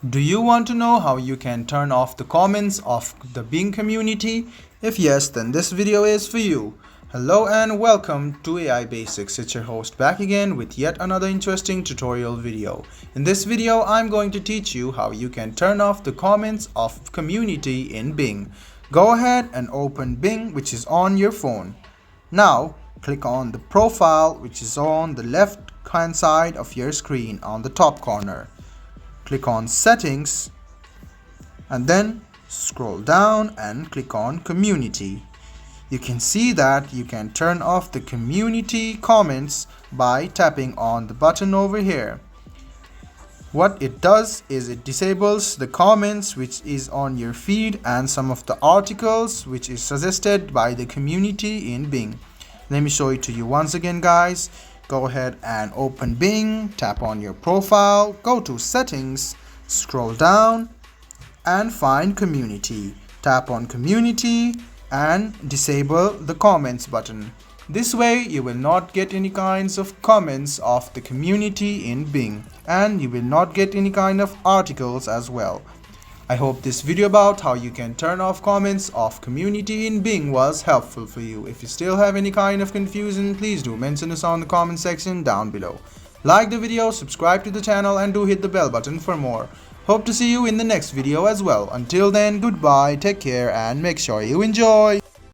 Do you want to know how you can turn off the comments of the Bing community? If yes, then this video is for you. Hello and welcome to AI Basics. It's your host back again with yet another interesting tutorial video. In this video, I'm going to teach you how you can turn off the comments of community in Bing. Go ahead and open Bing, which is on your phone. Now, click on the profile, which is on the left hand side of your screen on the top corner. Click on settings and then scroll down and click on community. You can see that you can turn off the community comments by tapping on the button over here. What it does is it disables the comments which is on your feed and some of the articles which is suggested by the community in Bing. Let me show it to you once again, guys. Go ahead and open Bing, tap on your profile, go to settings, scroll down and find community. Tap on community and disable the comments button. This way you will not get any kinds of comments of the community in Bing, and you will not get any kind of articles as well. I hope this video about how you can turn off comments of community in Bing was helpful for you. If you still have any kind of confusion, please do mention us on the comment section down below. Like the video, subscribe to the channel and do hit the bell button for more. Hope to see you in the next video as well. Until then, goodbye, take care and make sure you enjoy.